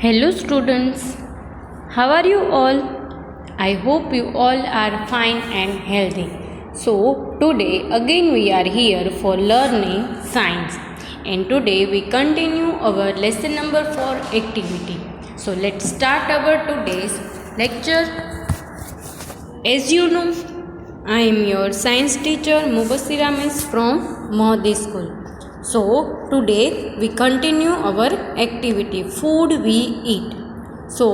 Hello students, how are you all? I hope you all are fine and healthy. So today again we are here for learning science, and today we continue our lesson number 4 activity. So let's start our today's lecture. As you know, I am your science teacher Mubassira Miss from Mohdi School. So today we continue our activity food we eat. So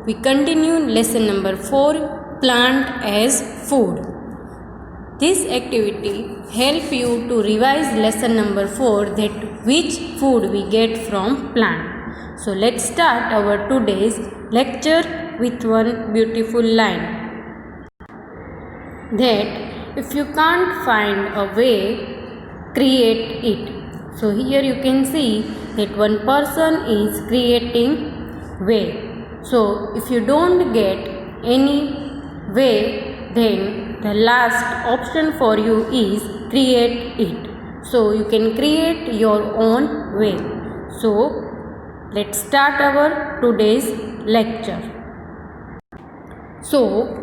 we continue lesson number 4 plant as food. This activity help you to revise lesson number 4 that which food we get from plant. So let's start our today's lecture with one beautiful line, that if you can't find a way, create it. So here you can see that one person is creating way. So if you don't get any way, then the last option for you is create it. So you can create your own way. So let's start our today's lecture. So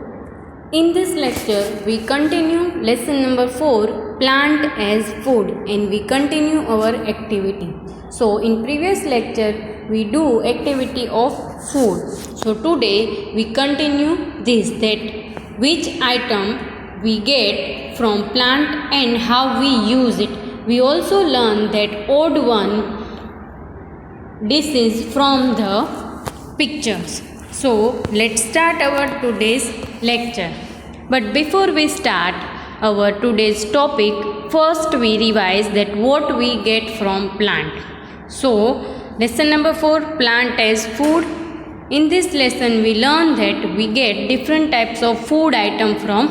in this lecture, we continue lesson number 4, plant as food, and we continue our activity. So in previous lecture, we do activity of food. So today, we continue this, that which item we get from plant and how we use it. We also learn that odd one dishes from the pictures. So let's start our today's lecture. But before we start our today's topic, first we revise that what we get from plant. So lesson number 4, plant as food. In this lesson we learn that we get different types of food item from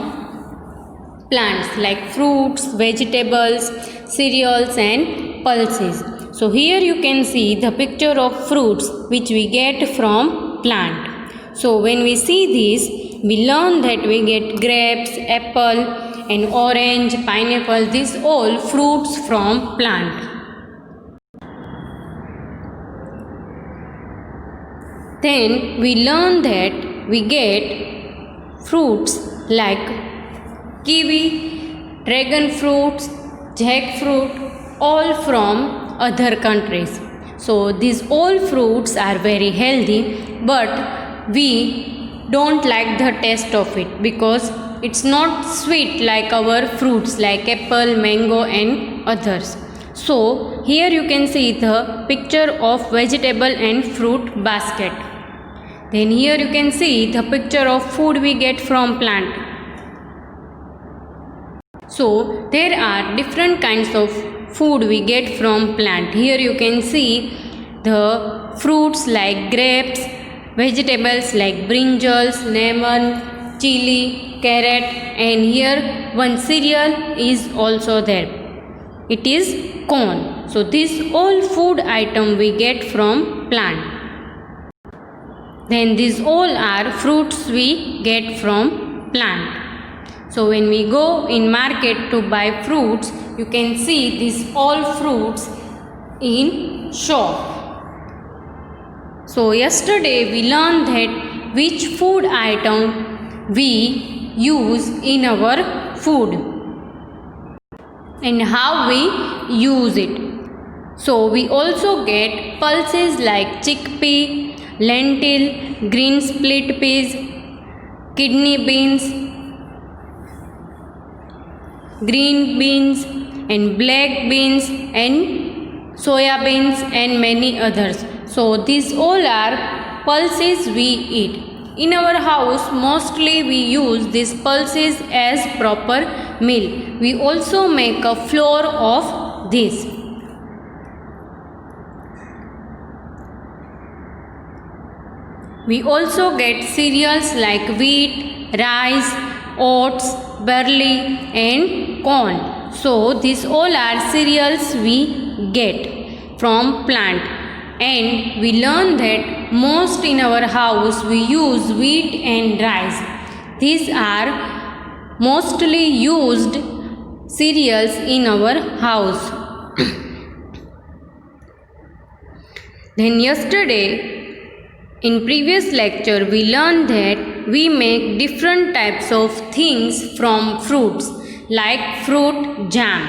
plants like fruits, vegetables, cereals and pulses. So here you can see the picture of fruits which we get from plant. So when we see this, we learn that we get grapes, apple and orange, pineapple, these all fruits from plant. Then we learn that we get fruits like kiwi, dragon fruits, jackfruit, all from other countries. So these all fruits are very healthy, but we don't like the taste of it because it's not sweet like our fruits like apple, mango and others. So here you can see the picture of vegetable and fruit basket. Then here you can see the picture of food we get from plant. So there are different kinds of food we get from plant. Here you can see the fruits like grapes, vegetables like brinjals, lemon, chili, carrot, and here one cereal is also there. It is corn. So these all food item we get from plant. Then these all are fruits we get from plant. So when we go in market to buy fruits, you can see these all fruits in shop. So yesterday we learned that which food item we use in our food and how we use it. So we also get pulses like chickpea, lentil, green split peas, kidney beans, green beans and black beans and soya beans and many others. So these all are pulses we eat. In our house mostly we use these pulses as proper meal. We also make a flour of this. We also get cereals like wheat, rice, oats, barley and corn. So these all are cereals we get from plant. And we learn that most in our house we use wheat and rice. These are mostly used cereals in our house. Then yesterday In previous lecture, we learned that we make different types of things from fruits, like fruit jam.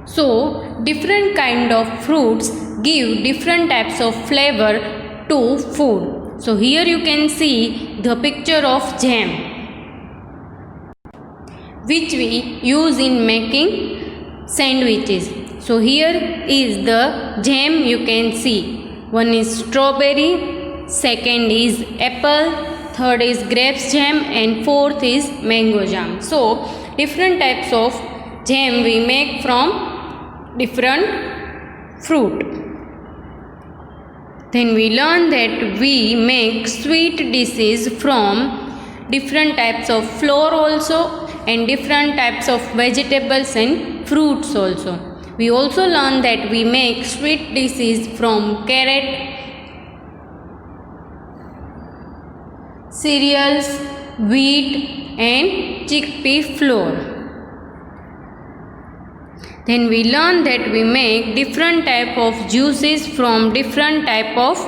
So, different kind of fruits give different types of flavor to food. So, here you can see the picture of jam, which we use in making sandwiches. So, here is the jam you can see. One is strawberry, second is apple, third is grapes jam, and fourth is mango jam. So, different types of jam we make from different fruit. Then we learn that we make sweet dishes from different types of flour also, and different types of vegetables and fruits also. We also learn that we make sweet dishes from carrot, cereals, wheat and chickpea flour. Then we learn that we make different type of juices from different type of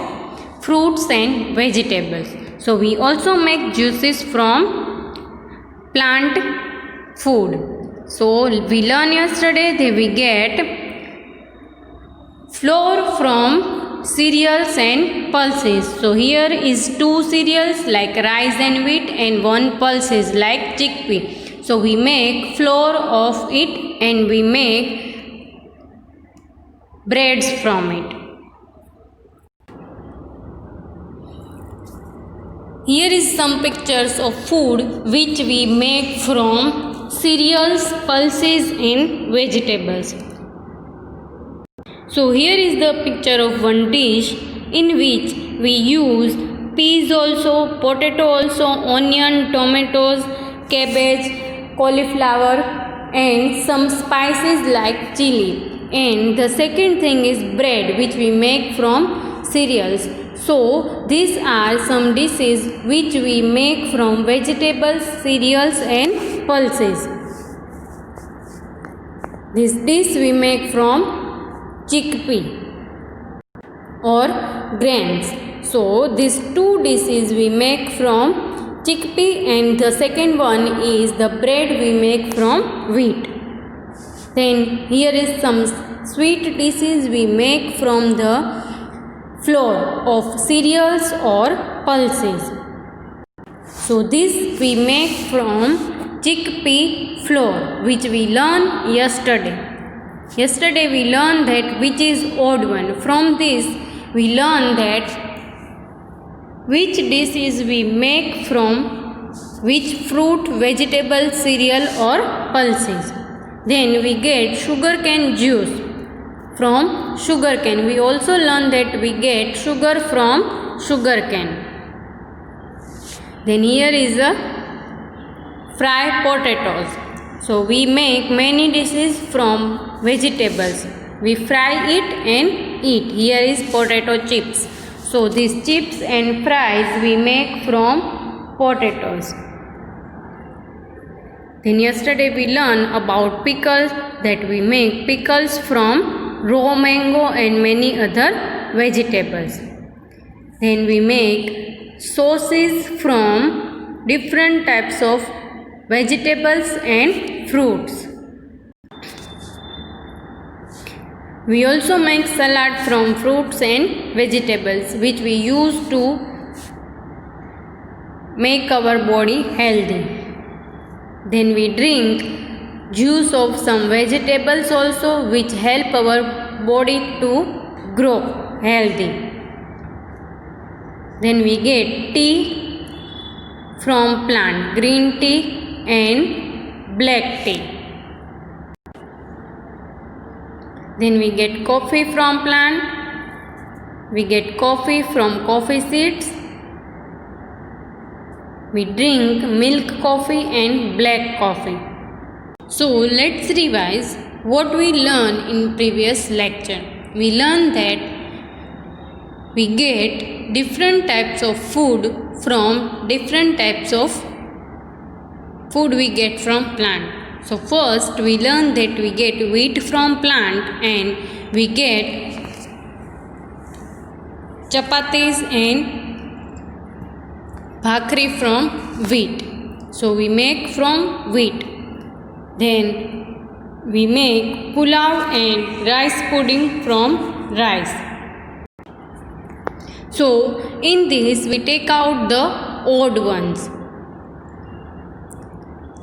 fruits and vegetables. So we also make juices from plant food. So we learned yesterday that we get flour from cereals and pulses. So here is 2 cereals like rice and wheat and 1 pulses like chickpea. So we make flour of it and we make breads from it. Here is some pictures of food which we make from cereals, pulses and vegetables. So here is the picture of one dish in which we use peas also, potato also, onion, tomatoes, cabbage, cauliflower and some spices like chili. And the second thing is bread which we make from cereals. So these are some dishes which we make from vegetables, cereals and pulses. This dish we make from chickpea or grains. So these 2 dishes we make from chickpea and the second one is the bread we make from wheat. Then here is some sweet dishes we make from the flour of cereals or pulses. So this we make from chickpea flour which we learned yesterday. Yesterday we learned that which is odd one. From this we learned that which dishes we make from which fruit, vegetable, cereal or pulses. Then we get sugarcane juice from sugarcane. We also learn that we get sugar from sugarcane. Then here is a fried potatoes. So we make many dishes from vegetables. We fry it and eat. Here is potato chips. So these chips and fries we make from potatoes. Then yesterday we learned about pickles, that we make pickles from raw mango and many other vegetables. Then we make sauces from different types of vegetables and fruits. We also make salad from fruits and vegetables which we use to make our body healthy. Then we drink juice of some vegetables also which help our body to grow healthy. Then we get tea from plant, green tea and black tea. Then we get coffee from plant. We get coffee from coffee seeds. We drink milk coffee and black coffee. So let's revise what we learned in previous lecture. We learned that we get different types of food from different types of food we get from plant. So first we learned that we get wheat from plant and we get chapatis and bhakri from wheat. So we make from wheat. Then we make pulao and rice pudding from rice. So in this we take out the odd ones.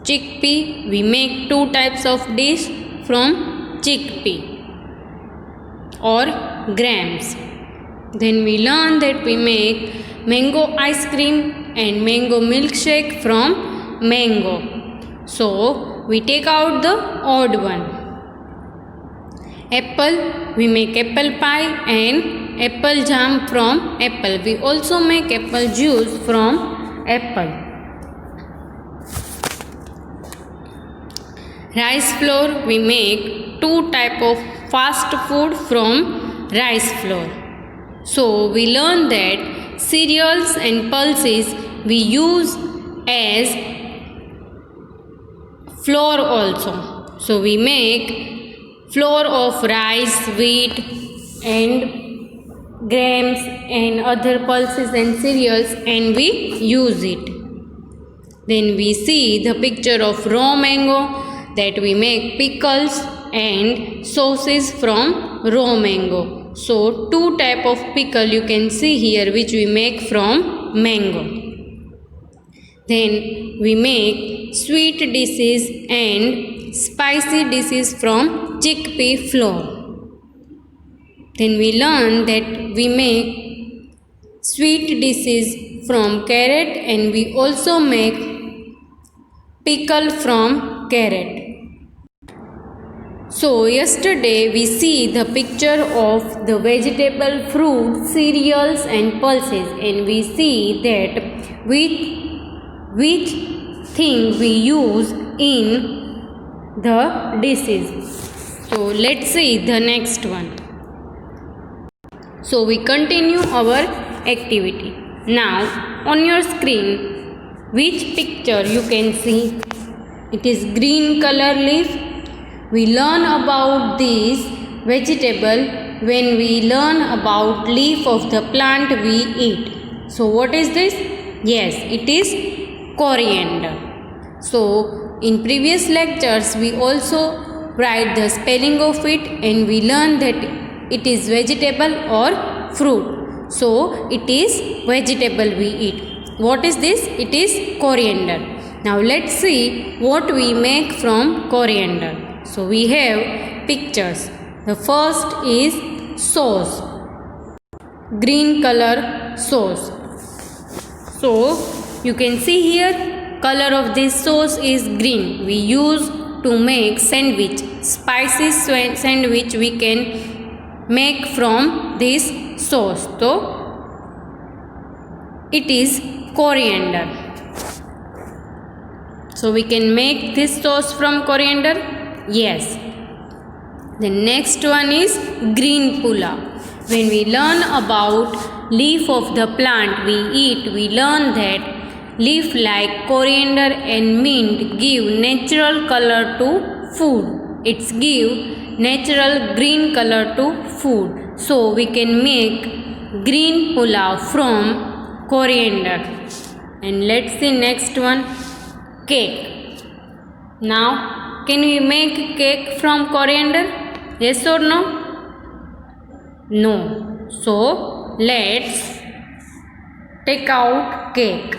Chickpea, we make 2 types of dish from chickpea or grams. Then we learn that we make mango ice cream and mango milkshake from mango. So we take out the odd one. Apple, we make apple pie and apple jam from apple. We also make apple juice from apple. Rice flour, we make 2 type of fast food from rice flour. So we learn that cereals and pulses we use as flour also. So we make flour of rice, wheat and grams and other pulses and cereals, and we use it. Then we see the picture of raw mango, that we make pickles and sauces from raw mango. So 2 type of pickle you can see here which we make from mango. Then we make sweet dishes and spicy dishes from chickpea flour. Then we learn that we make sweet dishes from carrot and we also make pickle from carrot. So yesterday we see the picture of the vegetable, fruit, cereals and pulses, and we see that which thing we use in the dishes. So let's see the next one. So we continue our activity. Now on your screen, which picture you can see? It is green color leaf. We learn about this vegetable when we learn about leaf of the plant we eat. So what is this? Yes, it is coriander. So in previous lectures we also write the spelling of it and we learn that it is vegetable or fruit. So it is vegetable we eat. What is this? It is coriander. Now let's see what we make from coriander. So we have pictures. The first is sauce, green color sauce. So you can see here color of this sauce is green. We use to make sandwich, spicy sandwich we can make from this sauce. So it is coriander. So we can make this sauce from coriander. Yes. The next one is green pulao. When we learn about leaf of the plant we eat, we learn that leaf like coriander and mint give natural color to food. It's give natural green color to food. So we can make green pulao from coriander. And let's see next one, cake. Now can we make cake from coriander? Yes or no? No. So let's take out cake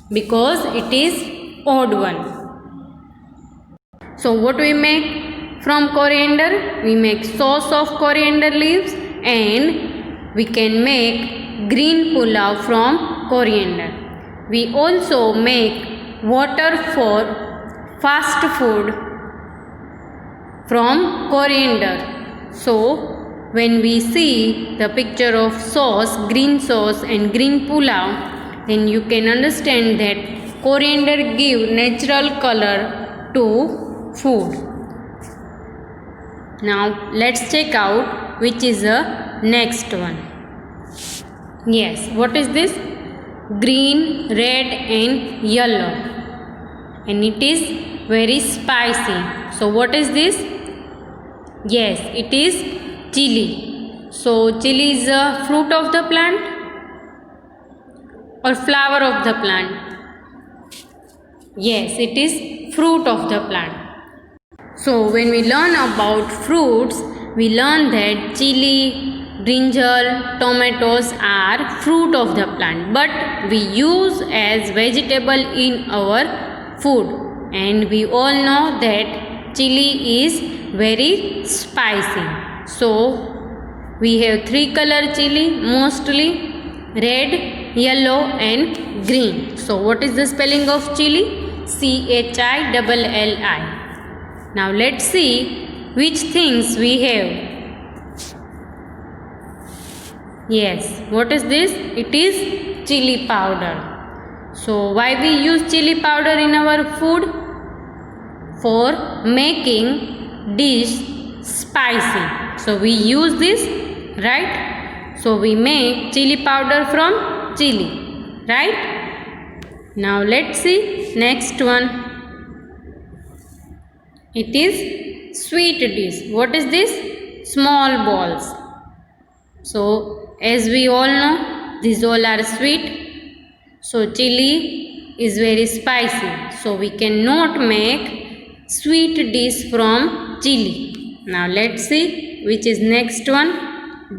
because it is odd one. So what we make from coriander? We make sauce of coriander leaves and we can make green pulao from coriander. We also make water for fast food from coriander. So when we see the picture of sauce and green pulao, then you can understand that coriander give natural color to food. Now let's check out which is the next one. Yes, what is this? Green, red and yellow, and it is very spicy. So what is this? Yes, it is chili. So chili is a fruit of the plant or flower of the plant? Yes, it is fruit of the plant. So when we learn about fruits, we learn that chili, brinjal, tomatoes are fruit of the plant, but we use as vegetable in our food, and we all know that chili is very spicy. So we have three color chili, mostly red, yellow and green. So what is the spelling of chili? CHILLI. Now let's see which things we have. Yes, what is this? It is chili powder. So why we use chili powder in our food? For making dish spicy. So we use this, right? So we make chili powder from chili, right? Now let's see next one. It is sweet dish. What is this? Small balls. So as we all know, these all are sweet. So chili is very spicy. So we cannot make sweet dish from chili. Now let's see which is next one.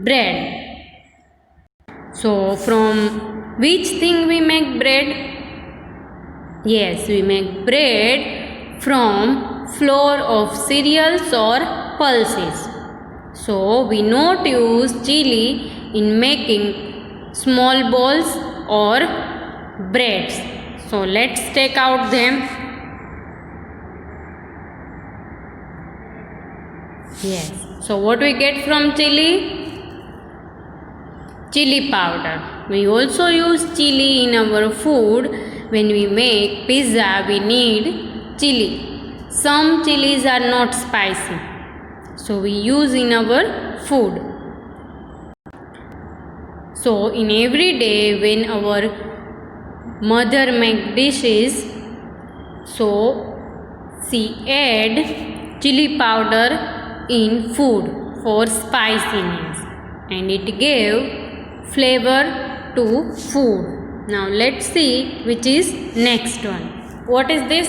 Bread. So from which thing we make bread? Yes, we make bread from flour of cereals or pulses. So we not use chili in making small balls or breads. So let's take out them. Yes. So what we get from chili? Chili powder. We also use chili in our food. When we make pizza, we need chili. Some chilies are not spicy, so we use in our food. So in every day when our mother make dishes, so she add chili powder in food for spiciness, and it gave flavor to food. Now let's see which is next one. What is this?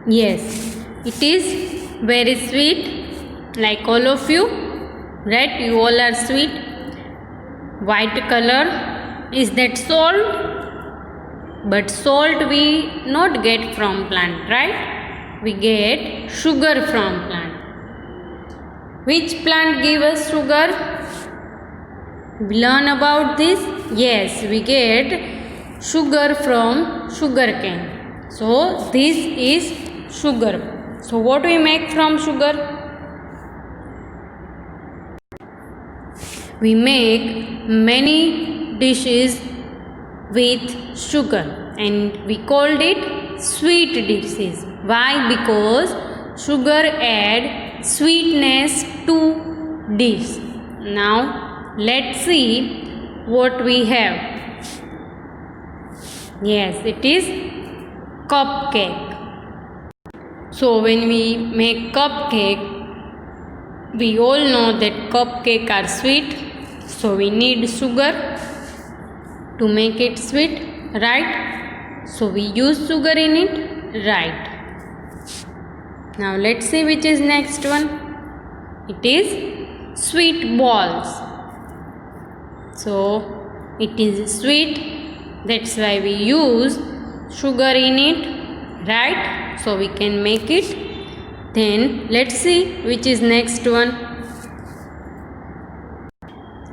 Yes, it is very sweet, like all of you, right? You all are sweet. White color, is that salt? But salt we not get from plant, right? We get sugar from plant. Which plant give us sugar? We learn about this. Yes, we get sugar from sugarcane. So this is sugar. So what we make from sugar? We make many dishes with sugar, and we called it sweet dishes. Why? Because sugar add sweetness to dish. Now let's see what we have. Yes, it is cupcake. So when we make cupcake, we all know that cupcake are sweet, so we need sugar to make it sweet, right? So we use sugar in it, right? Now let's see which is next one. It is sweet balls. So it is sweet, that's why we use sugar in it, right? So we can make it. Then let's see which is next one.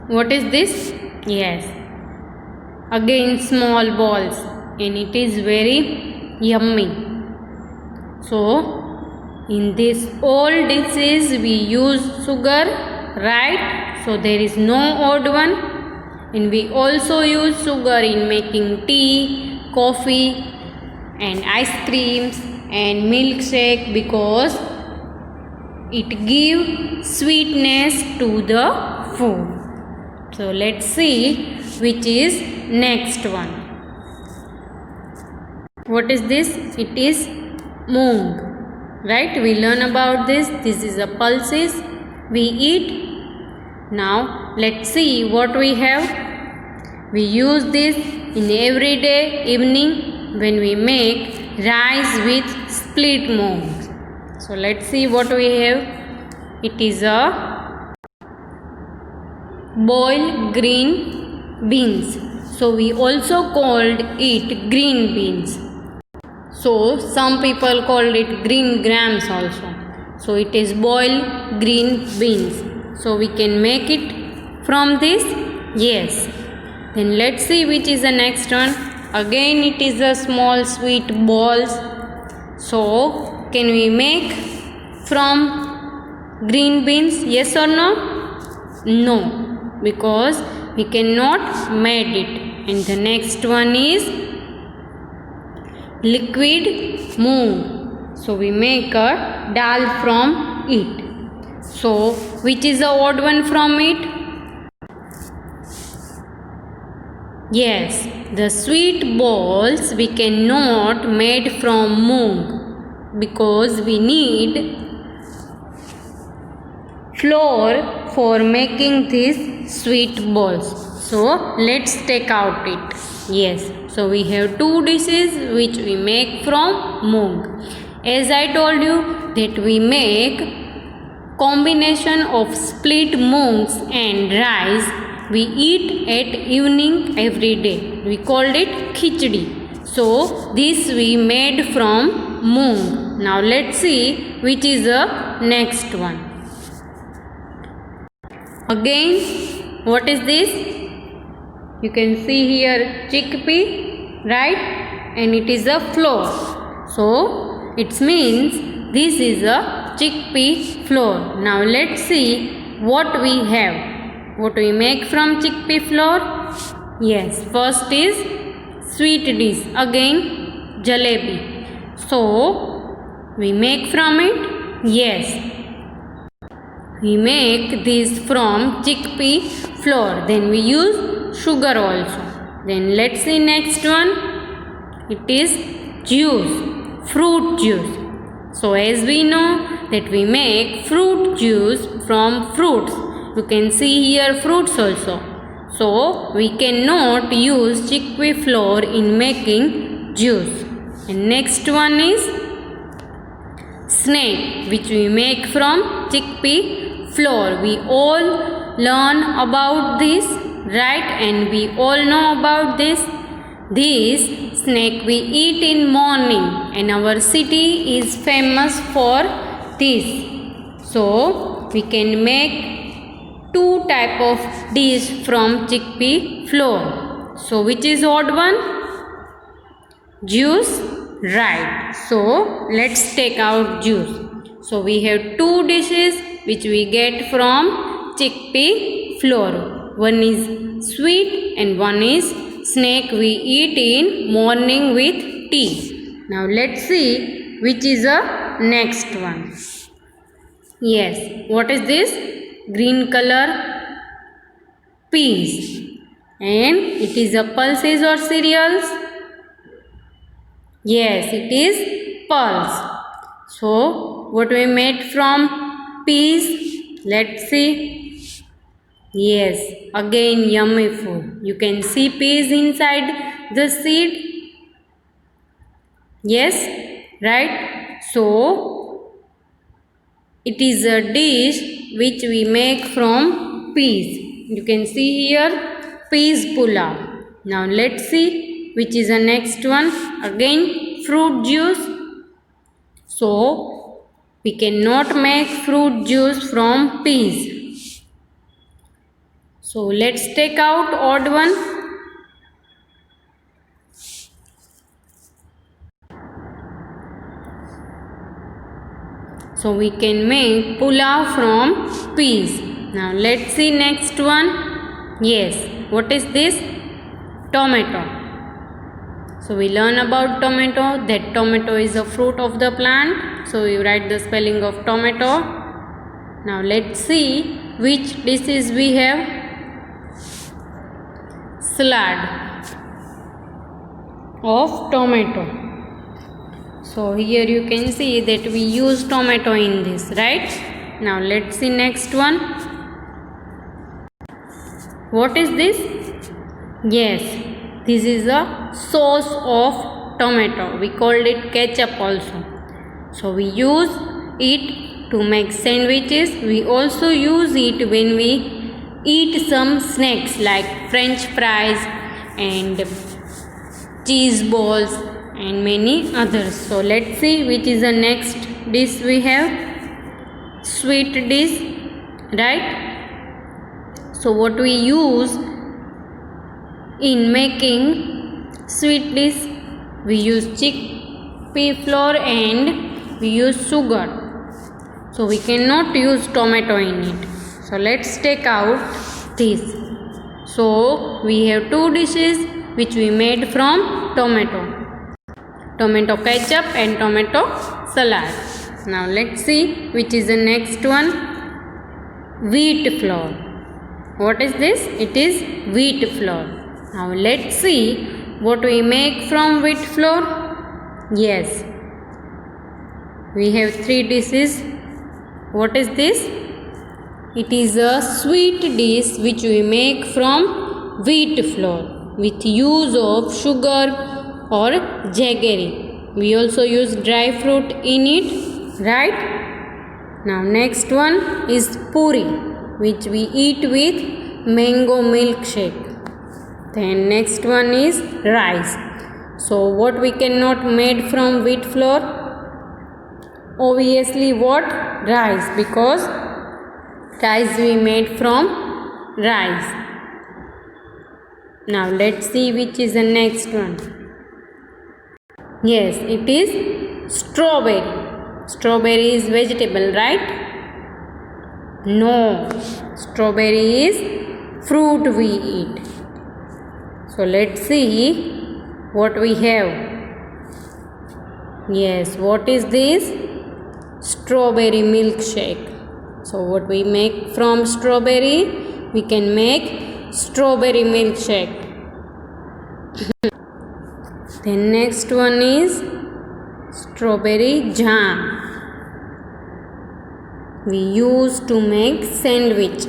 What is this? Yes, again small balls, and it is very yummy. So in this all dishes we use sugar, right? So there is no odd one. And we also use sugar in making tea, coffee and ice creams and milkshake, because it gives sweetness to the food. So let's see which is next one. What is this? It is moong, right? We learn about this. This is a pulses. we eat. Now let's see what we have. We use this in everyday evening when we make rice with split moong. So let's see what we have. It is a boiled green beans. So we also called it green beans. So some people called it green grams also. So it is boiled green beans. So we can make it from this. Yes. Then let's see which is the next one. Again it is a small sweet balls. So can we make from green beans? Yes or no? No, because we cannot made it. And the next one is liquid moong. So we make a dal from it. So which is the odd one from it? Yes, the sweet balls we cannot made from moong because we need flour for making these sweet balls. So let's take out it. Yes, so we have two dishes which we make from moong. As I told you that we make combination of split moongs and rice. We eat at evening every day. We called it khichdi. So this we made from moong. Now let's see which is the next one. Again, what is this? You can see here chickpea, right? And it is a flour. So it means this is a chickpea flour. Now let's see what we have. What we make from chickpea flour? Yes, first is sweet dish. Again, jalebi. So we make from it? Yes. We make this from chickpea flour. Then we use sugar also. Then let's see next one. It is juice, fruit juice. So as we know that we make fruit juice from fruits. You can see here fruits also. So we cannot use chickpea flour in making juice. And next one is snack, which we make from chickpea flour. We all learn about this, right? And we all know about this. This snack we eat in morning, and our city is famous for this. So we can make two type of dish from chickpea flour. So which is odd one? Juice, right? So let's take out juice. So we have two dishes which we get from chickpea flour. One is sweet and one is snack we eat in morning with tea. Now let's see which is the next one. Yes, what is this? Green color peas. And it is a pulses or cereals? Yes, it is pulse. So what we made from peas? Let's see. Yes, again yummy food. You can see peas inside the seed. Yes, right? So it is a dish which we make from peas. You can see here peas pulao. Now let's see which is the next one. Again fruit juice. So we cannot make fruit juice from peas. So let's take out odd one. So we can make pulao from peas. Now let's see next one. Yes, what is this? Tomato. So we learn about tomato, that tomato is a fruit of the plant. So we write the spelling of tomato. Now let's see which dishes we have. Salad of tomato. So here you can see that we use tomato in this, right? Now let's see next one. What is this? Yes, this is a sauce of tomato. We called it ketchup also. So we use it to make sandwiches. We also use it when we eat some snacks like French fries and cheese balls and many others. So let's see which is the next dish we have. Sweet dish, right? So what we use in making sweet dish, we use chickpea flour and we use sugar. So we cannot use tomato in it. So let's take out this. So we have two dishes which we made from tomato. Tomato ketchup and tomato salad. Now let's see which is the next one. Wheat flour. What is this? It is wheat flour. Now let's see what we make from wheat flour. Yes, we have three dishes. What is this? It is a sweet dish which we make from wheat flour with use of sugar or jaggery. We also use dry fruit in it, right? Now next one is puri, which we eat with mango milkshake. Then next one is rice. So what we cannot made from wheat flour? Obviously what? Rice, because rice we made from rice. Now let's see which is the next one. Yes, it is strawberry. Strawberry is vegetable, right? No, strawberry is fruit we eat. So let's see what we have. Yes, what is this? Strawberry milkshake. So what we make from strawberry? We can make strawberry milkshake. Then next one is strawberry jam. We use to make sandwich,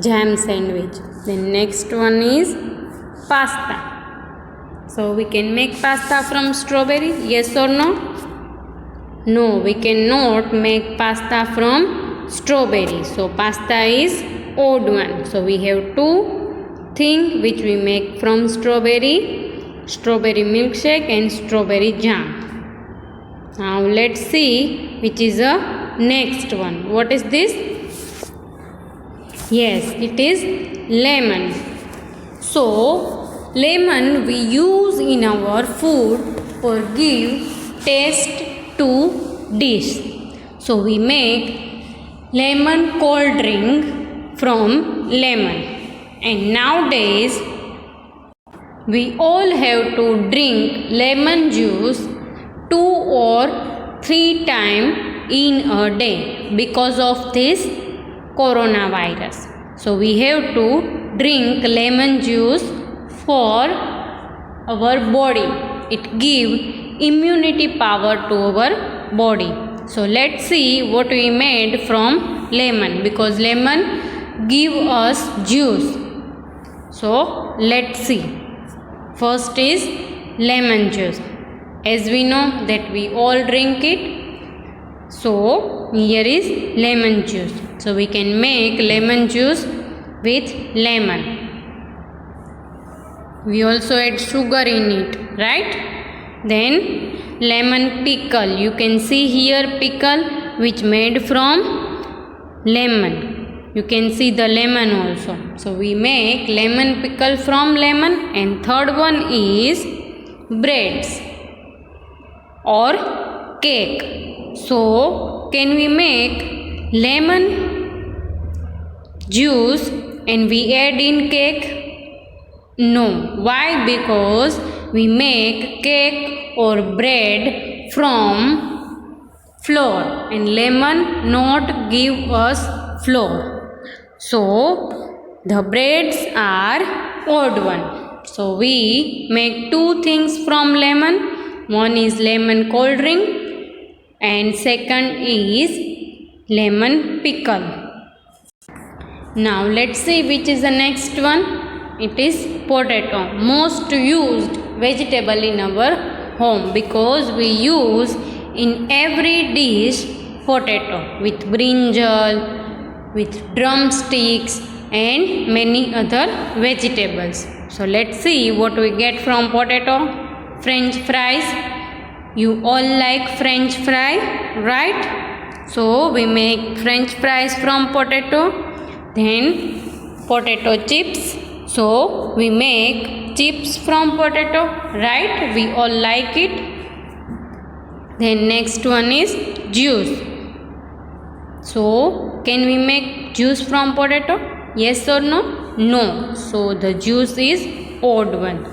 jam sandwich. Then next one is pasta. So we can make pasta from strawberry, yes or no? No, we cannot make pasta from strawberry. So pasta is odd one. So we have two things which we make from strawberry, strawberry milkshake and strawberry jam. Now let's see which is a next one. What is this? Yes, it is lemon. So lemon we use in our food for give taste to dish. So we make lemon cold drink from lemon. And nowadays we all have to drink lemon juice 2 or 3 times in a day because of this coronavirus. So we have to drink lemon juice for our body. It gives immunity power to our body. So let's see what we made from lemon, because lemon give us juice. So let's see. First is lemon juice. As we know that we all drink it. So here is lemon juice. So we can make lemon juice with lemon. We also add sugar in it, right? Then lemon pickle. You can see here pickle which made from lemon. You can see the lemon also. So we make lemon pickle from lemon. And third one is breads or cake. So can we make lemon juice and we add in cake? No. Why? Because we make cake or bread from flour and lemon not give us flour. So the breads are odd one. So we make two things from lemon. One is lemon cold drink and second is lemon pickle. Now let's see which is the next one. It is potato, most used vegetable in our home because we use in every dish potato with brinjal, with drumsticks and many other vegetables. So let's see what we get from potato. French fries. You all like French fry, right? So we make French fries from potato. Then potato chips. So we make chips from potato, right? We all like it. Then next one is juice. So can we make juice from potato? Yes or no? No. So the juice is odd one.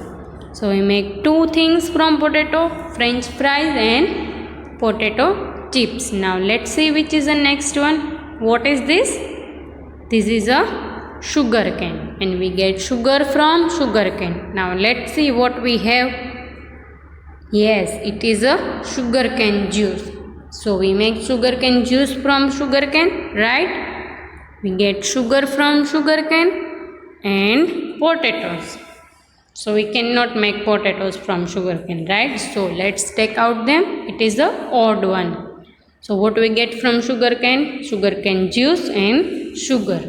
So we make two things from potato, French fries and potato chips. Now let's see which is the next one. What is this? This is a sugar cane and we get sugar from sugar cane. Now let's see what we have. Yes, it is a sugar cane juice. So we make sugar cane juice from sugar cane, right? We get sugar from sugar cane and potatoes. So we cannot make potatoes from sugar cane, right? So let's take out them. It is the odd one. So what we get from sugar cane? Sugar cane juice and sugar.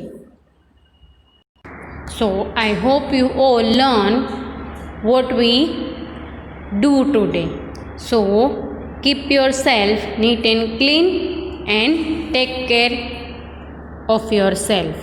So I hope you all learn what we do today. So keep yourself neat and clean and take care of yourself.